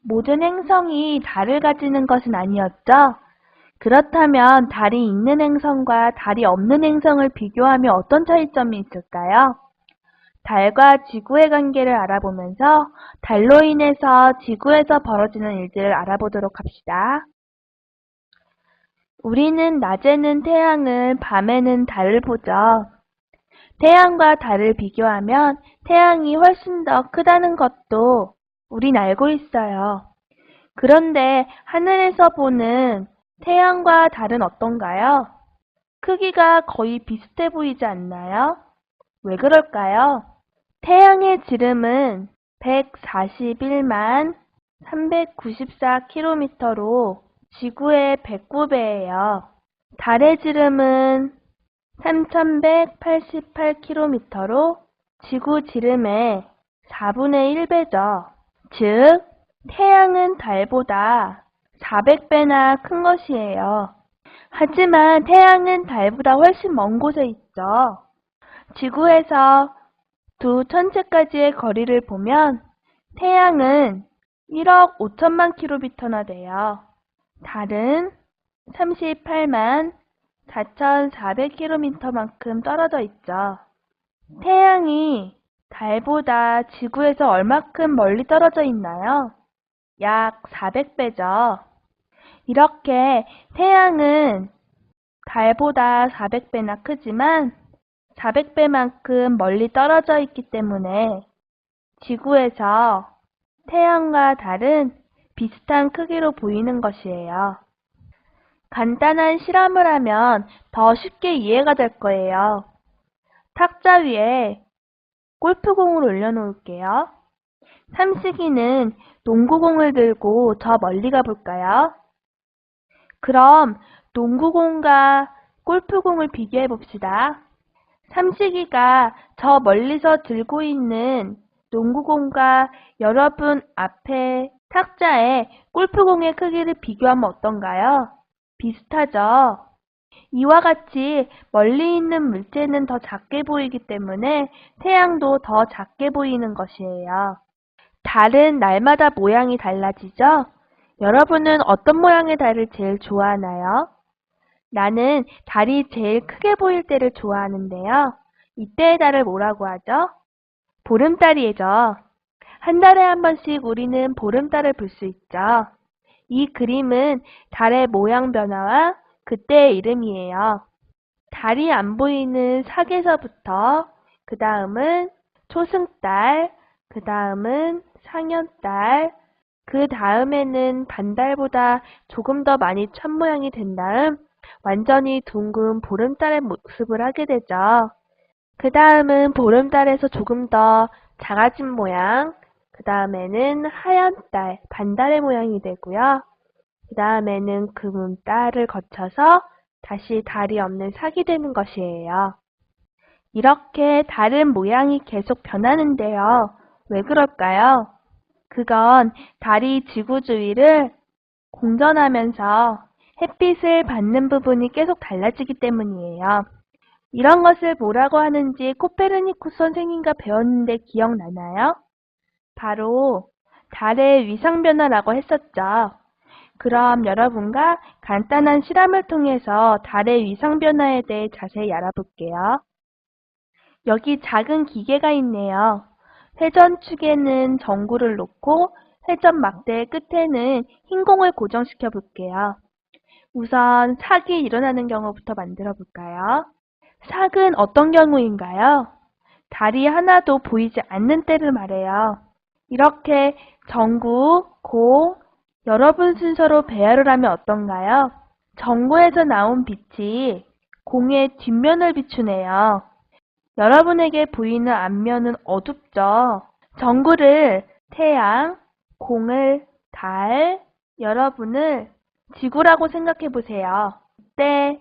모든 행성이 달을 가지는 것은 아니었죠? 그렇다면 달이 있는 행성과 달이 없는 행성을 비교하면 어떤 차이점이 있을까요? 달과 지구의 관계를 알아보면서 달로 인해서 지구에서 벌어지는 일들을 알아보도록 합시다. 우리는 낮에는 태양을, 밤에는 달을 보죠. 태양과 달을 비교하면 태양이 훨씬 더 크다는 것도 우린 알고 있어요. 그런데 하늘에서 보는 태양과 달은 어떤가요? 크기가 거의 비슷해 보이지 않나요? 왜 그럴까요? 태양의 지름은 141만 394km로 지구의 109배예요. 달의 지름은 3188km로 지구 지름의 4분의 1배죠. 즉, 태양은 달보다 400배나 큰 것이에요. 하지만 태양은 달보다 훨씬 먼 곳에 있죠. 지구에서 두 천체까지의 거리를 보면 태양은 1억 5천만 킬로미터나 돼요. 달은 38만 4,400km만큼 떨어져 있죠. 태양이 달보다 지구에서 얼마큼 멀리 떨어져 있나요? 약 400배죠. 이렇게 태양은 달보다 400배나 크지만 400배만큼 멀리 떨어져 있기 때문에 지구에서 태양과 달은 비슷한 크기로 보이는 것이에요. 간단한 실험을 하면 더 쉽게 이해가 될 거예요. 탁자 위에 골프공을 올려놓을게요. 삼식이는 농구공을 들고 저 멀리 가볼까요? 그럼 농구공과 골프공을 비교해 봅시다. 삼식이가 저 멀리서 들고 있는 농구공과 여러분 앞에 탁자에 골프공의 크기를 비교하면 어떤가요? 비슷하죠? 이와 같이 멀리 있는 물체는 더 작게 보이기 때문에 태양도 더 작게 보이는 것이에요. 달은 날마다 모양이 달라지죠? 여러분은 어떤 모양의 달을 제일 좋아하나요? 나는 달이 제일 크게 보일 때를 좋아하는데요. 이때의 달을 뭐라고 하죠? 보름달이죠. 한 달에 한 번씩 우리는 보름달을 볼 수 있죠. 이 그림은 달의 모양 변화와 그때의 이름이에요. 달이 안 보이는 사계서부터 그 다음은 초승달, 그 다음은 상현달, 그 다음에는 반달보다 조금 더 많이 천 모양이 된 다음 완전히 둥근 보름달의 모습을 하게 되죠. 그 다음은 보름달에서 조금 더 작아진 모양, 그 다음에는 하얀 달, 반달의 모양이 되고요. 그 다음에는 금운달을 거쳐서 다시 달이 없는 sak이 되는 것이에요. 이렇게 달은 모양이 계속 변하는데요. 왜 그럴까요? 그건 달이 지구 주위를 공전하면서 햇빛을 받는 부분이 계속 달라지기 때문이에요. 이런 것을 뭐라고 하는지 코페르니쿠스 선생님과 배웠는데 기억나나요? 바로 달의 위상변화라고 했었죠. 그럼 여러분과 간단한 실험을 통해서 달의 위상변화에 대해 자세히 알아볼게요. 여기 작은 기계가 있네요. 회전축에는 전구를 놓고 회전 막대의 끝에는 흰 공을 고정시켜 볼게요. 우선 삭이 일어나는 경우부터 만들어 볼까요? 삭은 어떤 경우인가요? 달이 하나도 보이지 않는 때를 말해요. 이렇게 전구, 공, 여러분 순서로 배열을 하면 어떤가요? 전구에서 나온 빛이 공의 뒷면을 비추네요. 여러분에게 보이는 앞면은 어둡죠? 전구를 태양, 공을 달, 여러분을 지구라고 생각해 보세요. 이때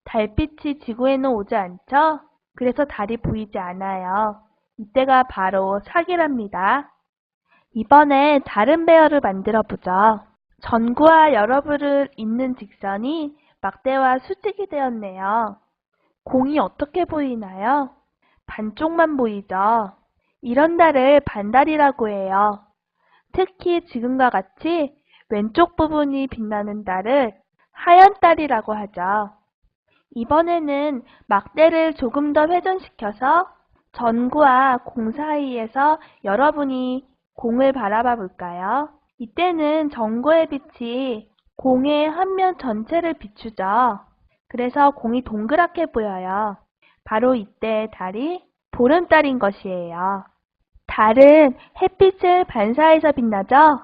달빛이 지구에는 오지 않죠? 그래서 달이 보이지 않아요. 이때가 바로 삭이랍니다. 이번에 다른 배열을 만들어 보죠. 전구와 여러분을 잇는 직선이 막대와 수직이 되었네요. 공이 어떻게 보이나요? 반쪽만 보이죠? 이런 달을 반달이라고 해요. 특히 지금과 같이 왼쪽 부분이 빛나는 달을 하얀 달이라고 하죠. 이번에는 막대를 조금 더 회전시켜서 전구와 공 사이에서 여러분이 공을 바라봐 볼까요? 이때는 전구의 빛이 공의 한 면 전체를 비추죠. 그래서 공이 동그랗게 보여요. 바로 이때 달이 보름달인 것이에요. 달은 햇빛을 반사해서 빛나죠?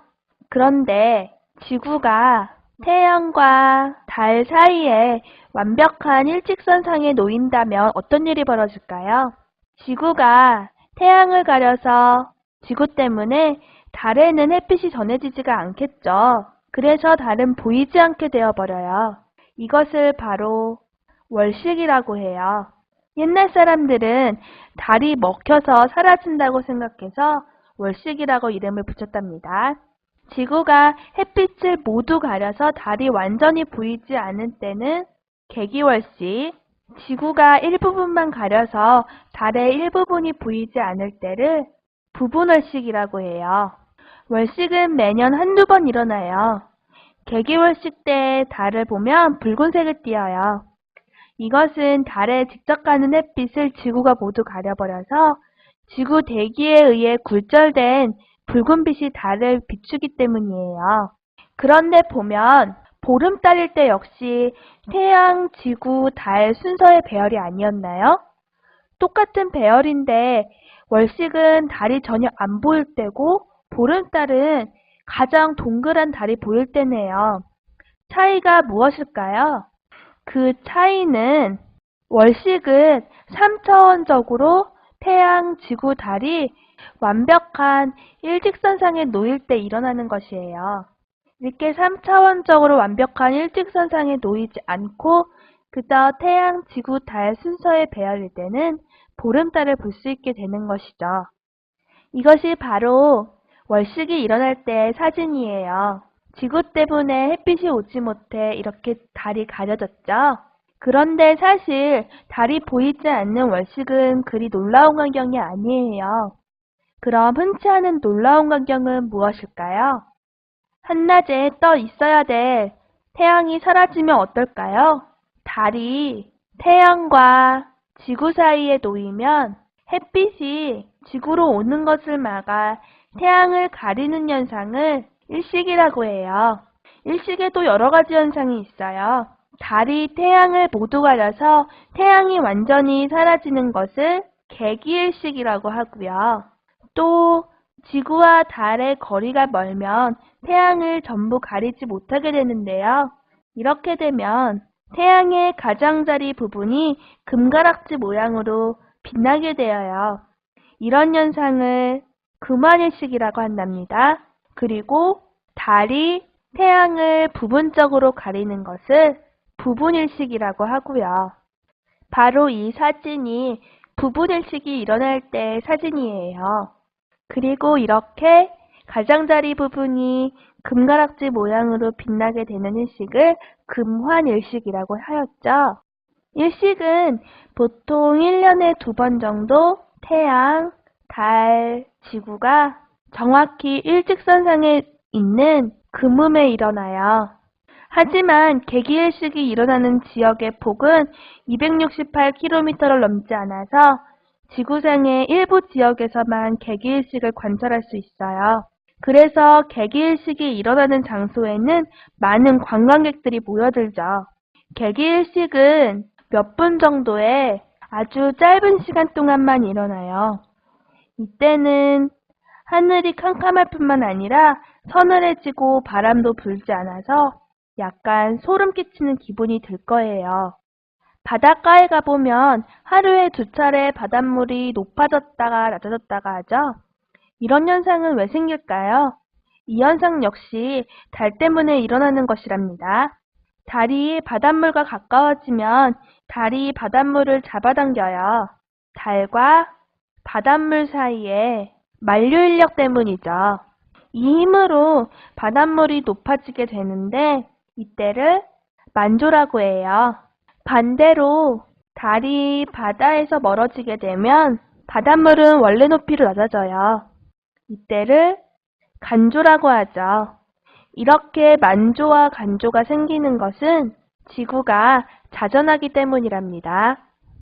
그런데 지구가 태양과 달 사이에 완벽한 일직선상에 놓인다면 어떤 일이 벌어질까요? 지구가 태양을 가려서 지구 때문에 달에는 햇빛이 전해지지가 않겠죠. 그래서 달은 보이지 않게 되어버려요. 이것을 바로 월식이라고 해요. 옛날 사람들은 달이 먹혀서 사라진다고 생각해서 월식이라고 이름을 붙였답니다. 지구가 햇빛을 모두 가려서 달이 완전히 보이지 않을 때는 개기월식, 지구가 일부분만 가려서 달의 일부분이 보이지 않을 때를 부분월식이라고 해요. 월식은 매년 한두 번 일어나요. 개기월식 때 달을 보면 붉은색을 띠어요. 이것은 달에 직접 가는 햇빛을 지구가 모두 가려버려서 지구 대기에 의해 굴절된 붉은빛이 달을 비추기 때문이에요. 그런데 보면 보름달일 때 역시 태양, 지구, 달 순서의 배열이 아니었나요? 똑같은 배열인데 월식은 달이 전혀 안 보일 때고 보름달은 가장 동그란 달이 보일 때네요. 차이가 무엇일까요? 그 차이는 월식은 3차원적으로 태양, 지구, 달이 완벽한 일직선상에 놓일 때 일어나는 것이에요. 이렇게 3차원적으로 완벽한 일직선상에 놓이지 않고 그저 태양, 지구, 달 순서의 배열일 때는 보름달을 볼 수 있게 되는 것이죠. 이것이 바로 월식이 일어날 때의 사진이에요. 지구 때문에 햇빛이 오지 못해 이렇게 달이 가려졌죠. 그런데 사실 달이 보이지 않는 월식은 그리 놀라운 광경이 아니에요. 그럼 흔치 않은 놀라운 광경은 무엇일까요? 한낮에 떠 있어야 될 태양이 사라지면 어떨까요? 달이 태양과 지구 사이에 놓이면 햇빛이 지구로 오는 것을 막아 태양을 가리는 현상을 일식이라고 해요. 일식에도 여러 가지 현상이 있어요. 달이 태양을 모두 가려서 태양이 완전히 사라지는 것을 개기일식이라고 하고요. 또 지구와 달의 거리가 멀면 태양을 전부 가리지 못하게 되는데요. 이렇게 되면 태양의 가장자리 부분이 금가락지 모양으로 빛나게 되어요. 이런 현상을 금환일식이라고 한답니다. 그리고 달이 태양을 부분적으로 가리는 것을 부분일식이라고 하고요. 바로 이 사진이 부분일식이 일어날 때의 사진이에요. 그리고 이렇게 가장자리 부분이 금가락지 모양으로 빛나게 되는 일식을 금환일식이라고 하였죠. 일식은 보통 1년에 2번 정도 태양, 달, 지구가 정확히 일직선상에 있는 금음에 일어나요. 하지만 개기일식이 일어나는 지역의 폭은 268km를 넘지 않아서 지구상의 일부 지역에서만 개기일식을 관찰할 수 있어요. 그래서 개기일식이 일어나는 장소에는 많은 관광객들이 모여들죠. 개기일식은 몇 분 정도의 아주 짧은 시간 동안만 일어나요. 이때는 하늘이 캄캄할 뿐만 아니라 서늘해지고 바람도 불지 않아서 약간 소름 끼치는 기분이 들 거예요. 바닷가에 가보면 하루에 2차례 바닷물이 높아졌다가 낮아졌다가 하죠. 이런 현상은 왜 생길까요? 이 현상 역시 달 때문에 일어나는 것이랍니다. 달이 바닷물과 가까워지면 달이 바닷물을 잡아당겨요. 달과 바닷물 사이에 만류인력 때문이죠. 이 힘으로 바닷물이 높아지게 되는데 이때를 만조라고 해요. 반대로 달이 바다에서 멀어지게 되면 바닷물은 원래 높이로 낮아져요. 이때를 간조라고 하죠. 이렇게 만조와 간조가 생기는 것은 지구가 자전하기 때문이랍니다.